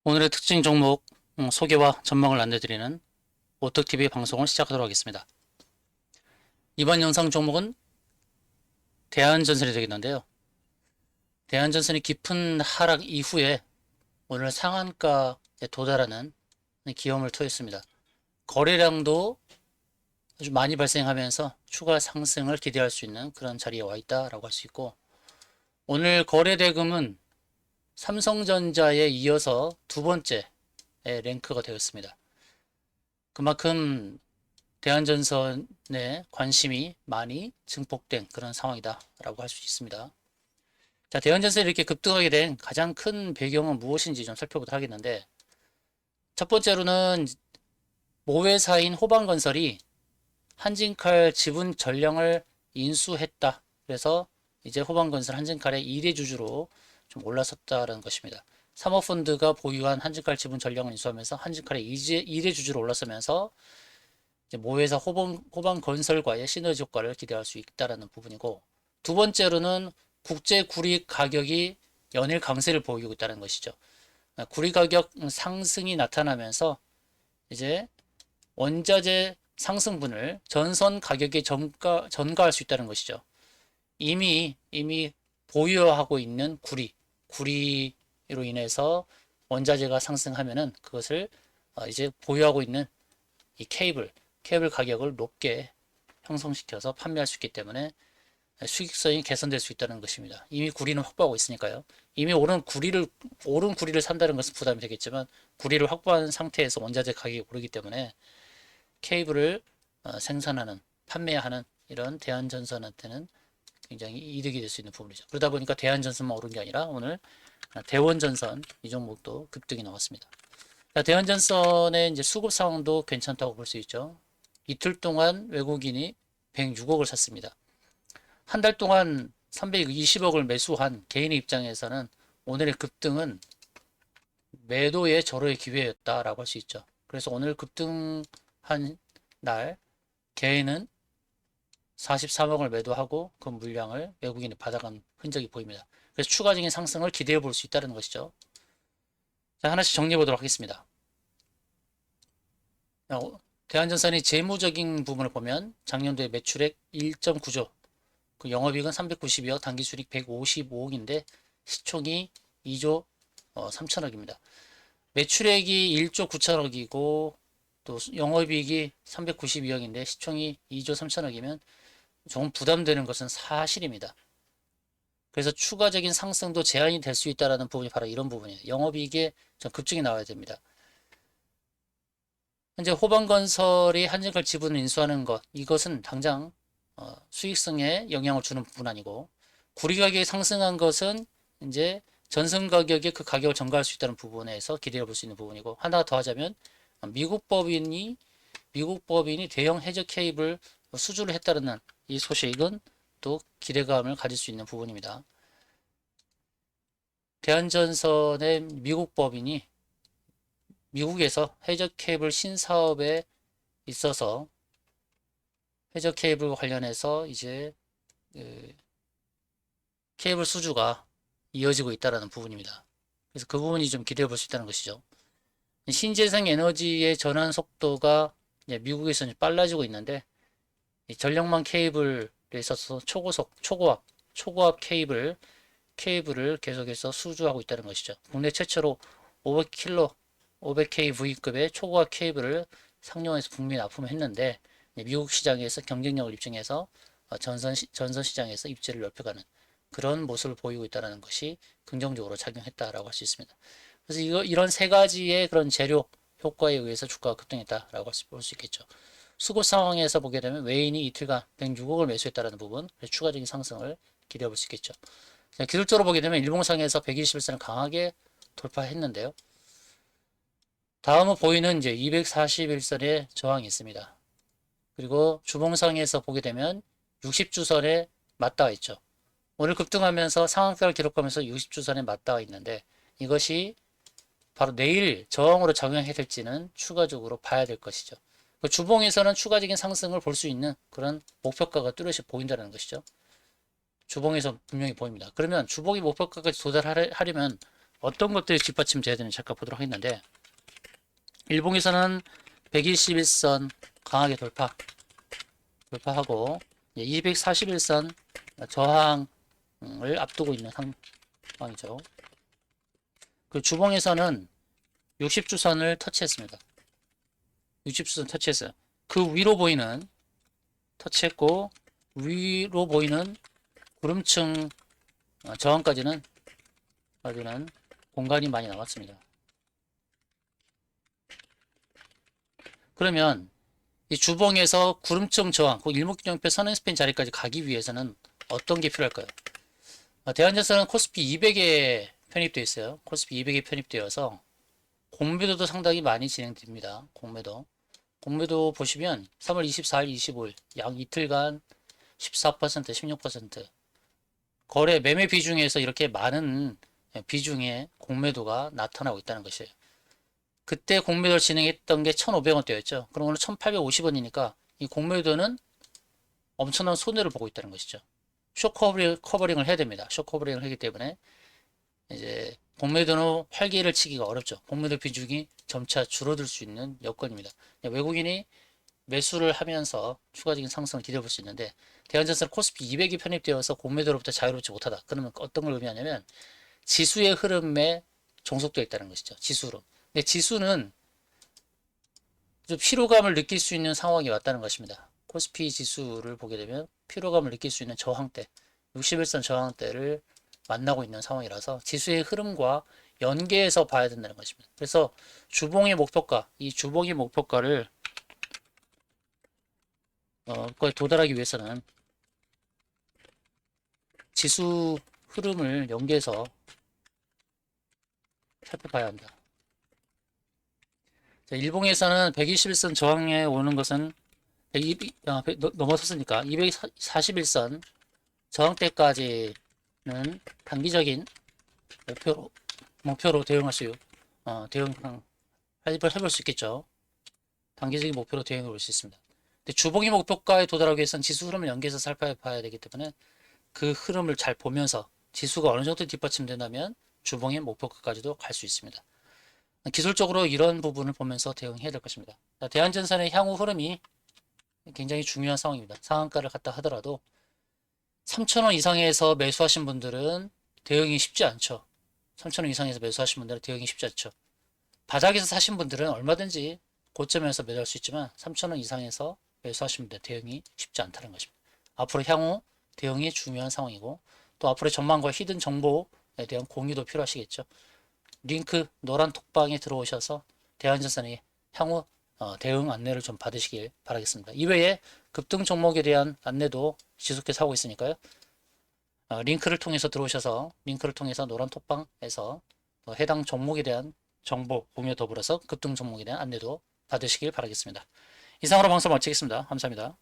오늘의 특징 종목 소개와 전망을 안내드리는 오특TV 방송을 시작하도록 하겠습니다. 이번 영상 종목은 대한전선이 되겠는데요. 대한전선이 깊은 하락 이후에 오늘 상한가에 도달하는 기염을 토했습니다. 거래량도 아주 많이 발생하면서 추가 상승을 기대할 수 있는 그런 자리에 와 있다라고 할 수 있고, 오늘 거래 대금은 삼성전자에 이어서 두 번째 랭크가 되었습니다. 그만큼 대한전선에 관심이 많이 증폭된 그런 상황이다라고 할 수 있습니다. 자, 대한전선이 이렇게 급등하게 된 가장 큰 배경은 무엇인지 좀 살펴보도록 하겠는데, 첫 번째로는 모회사인 호방건설이 한진칼 지분 전량을 인수했다. 그래서 이제 호방건설 한진칼의 1위 주주로 좀 올라섰다는 것입니다. 사모펀드가 보유한 한진칼 지분 전량을 인수하면서 한진칼의 1위 주주로 올라서면서 이제 모회사 호방건설과의 시너지 효과를 기대할 수 있다는 부분이고, 두 번째로는 국제 구리 가격이 연일 강세를 보이고 있다는 것이죠. 구리 가격 상승이 나타나면서 이제 원자재 상승분을 전선 가격에 전가할 수 있다는 것이죠. 이미 보유하고 있는 구리로 인해서 원자재가 상승하면은 그것을 이제 보유하고 있는 이 케이블 가격을 높게 형성시켜서 판매할 수 있기 때문에 수익성이 개선될 수 있다는 것입니다. 이미 구리는 확보하고 있으니까요. 이미 오른 구리를 산다는 것은 부담이 되겠지만, 구리를 확보한 상태에서 원자재 가격이 오르기 때문에 케이블을 생산하는, 판매하는 이런 대한전선한테는 굉장히 이득이 될 수 있는 부분이죠. 그러다 보니까 대한전선만 오른 게 아니라 오늘 대원전선 이 종목도 급등이 나왔습니다. 대한전선의 이제 수급 상황도 괜찮다고 볼 수 있죠. 이틀 동안 외국인이 106억을 샀습니다. 한 달 동안 320억을 매수한 개인의 입장에서는 오늘의 급등은 매도의 절호의 기회였다라고 할 수 있죠. 그래서 오늘 급등한 날 개인은 43억을 매도하고 그 물량을 외국인이 받아간 흔적이 보입니다. 그래서 추가적인 상승을 기대해 볼 수 있다는 것이죠. 자, 하나씩 정리해 보도록 하겠습니다. 대한전선이 재무적인 부분을 보면 작년도에 매출액 1.9조, 그 영업이익은 392억, 당기순이익 155억인데 시총이 2조 3천억입니다. 매출액이 1조 9천억이고 또 영업이익이 392억인데 시총이 2조 3천억이면 조금 부담되는 것은 사실입니다. 그래서 추가적인 상승도 제한이 될 수 있다는 부분이 바로 이런 부분이에요. 영업이익에 좀 급증이 나와야 됩니다. 현재 호방건설이 한진칼 지분을 인수하는 것, 이것은 당장 수익성에 영향을 주는 부분 아니고, 구리 가격이 상승한 것은 이제 전선 가격에 그 가격을 전가할 수 있다는 부분에서 기대해 볼 수 있는 부분이고, 하나 더 하자면 미국 법인이 대형 해저 케이블 수주를 했다는 이 소식은 또 기대감을 가질 수 있는 부분입니다. 대한전선의 미국 법인이 미국에서 해저 케이블 신사업에 있어서 해저 케이블과 관련해서 이제 케이블 수주가 이어지고 있다는 부분입니다. 그래서 그 부분이 좀 기대해 볼 수 있다는 것이죠. 신재생 에너지의 전환 속도가 미국에서는 빨라지고 있는데, 전력망 케이블에 있어서 초고압 케이블을 계속해서 수주하고 있다는 것이죠. 국내 최초로 500kV급의 초고압 케이블을 상용해서 국민에 납품을 했는데, 미국 시장에서 경쟁력을 입증해서 전선 시장에서 입지를 넓혀가는 그런 모습을 보이고 있다는 것이 긍정적으로 작용했다라고 할 수 있습니다. 그래서 이런 세 가지의 그런 재료 효과에 의해서 주가가 급등했다라고 볼 수 있겠죠. 수급 상황에서 보게 되면 외인이 이틀간 106억을 매수했다는 부분, 그래서 추가적인 상승을 기대해 볼 수 있겠죠. 기술적으로 보게 되면 일봉상에서 121선을 강하게 돌파했는데요. 다음은 보이는 이제 241선의 저항이 있습니다. 그리고 주봉상에서 보게 되면 60주선에 맞닿아 있죠. 오늘 급등하면서 상한가를 기록하면서 60주선에 맞닿아 있는데, 이것이 바로 내일 저항으로 작용해야 될지는 추가적으로 봐야 될 것이죠. 주봉에서는 추가적인 상승을 볼 수 있는 그런 목표가가 뚜렷이 보인다는 것이죠. 주봉에서 분명히 보입니다. 그러면 주봉이 목표가까지 도달하려면 어떤 것들이 뒷받침돼야 되는지 잠깐 보도록 하겠는데, 일봉에서는 121선 강하게 돌파하고 241선 저항을 앞두고 있는 상황이죠. 그 주봉에서는 60주선을 터치했습니다. 60주선 터치했어요. 그 위로 보이는 터치했고 위로 보이는 구름층 저항까지는 공간이 많이 남았습니다. 그러면 이 주봉에서 구름층 저항, 그 일목균형표 선행스팬 자리까지 가기 위해서는 어떤 게 필요할까요? 대한전선은 코스피 200에 편입되어 있어요. 코스피 200에 편입되어서 공매도도 상당히 많이 진행됩니다. 공매도 보시면 3월 24일, 25일 약 이틀간 14%, 16% 거래 매매 비중에서 이렇게 많은 비중의 공매도가 나타나고 있다는 것이에요. 그때 공매도를 진행했던 게 1,500원대였죠. 그럼 오늘 1,850원이니까 이 공매도는 엄청난 손해를 보고 있다는 것이죠. 쇼 커버링을 해야 됩니다. 쇼 커버링을 하기 때문에 이제 공매도는 활기를 치기가 어렵죠. 공매도 비중이 점차 줄어들 수 있는 여건입니다. 외국인이 매수를 하면서 추가적인 상승을 기대해 볼 수 있는데 대한전선 코스피 200이 편입되어서 공매도로부터 자유롭지 못하다. 그러면 어떤 걸 의미하냐면 지수의 흐름에 종속되어 있다는 것이죠. 지수로. 근데 지수는 좀 피로감을 느낄 수 있는 상황이 왔다는 것입니다. 코스피 지수를 보게 되면 피로감을 느낄 수 있는 저항대, 61선 저항대를 만나고 있는 상황이라서 지수의 흐름과 연계해서 봐야 된다는 것입니다. 그래서 주봉의 목표가, 이 주봉의 목표가를 거의 도달하기 위해서는 지수 흐름을 연계해서 살펴봐야 한다. 자, 일봉에서는 121선 저항에 오는 것은 넘어섰으니까 241선 저항대까지는 단기적인 목표로 대응할 수 해볼 수 있겠죠. 단기적인 목표로 대응해 볼 수 있습니다. 근데 주봉의 목표가에 도달하기 위해서는 지수 흐름을 연계해서 살펴봐야 되기 때문에 그 흐름을 잘 보면서 지수가 어느 정도 뒷받침된다면 주봉의 목표가까지도 갈 수 있습니다. 기술적으로 이런 부분을 보면서 대응해야 될 것입니다. 대한전선의 향후 흐름이 굉장히 중요한 상황입니다. 상한가를 갔다 하더라도 3,000원 이상에서 매수하신 분들은 대응이 쉽지 않죠. 3,000원 이상에서 매수하신 분들은 대응이 쉽지 않죠. 바닥에서 사신 분들은 얼마든지 고점에서 매도할 수 있지만 3,000원 이상에서 매수하신 분들 대응이 쉽지 않다는 것입니다. 앞으로 향후 대응이 중요한 상황이고 또 앞으로의 전망과 히든 정보에 대한 공유도 필요하시겠죠. 링크 노란 톡방에 들어오셔서 대한전선의 향후 대응 안내를 좀 받으시길 바라겠습니다. 이외에 급등 종목에 대한 안내도 지속해서 하고 있으니까요. 링크를 통해서 들어오셔서 링크를 통해서 노란 톡방에서 해당 종목에 대한 정보 공유 더불어서 급등 종목에 대한 안내도 받으시길 바라겠습니다. 이상으로 방송 마치겠습니다. 감사합니다.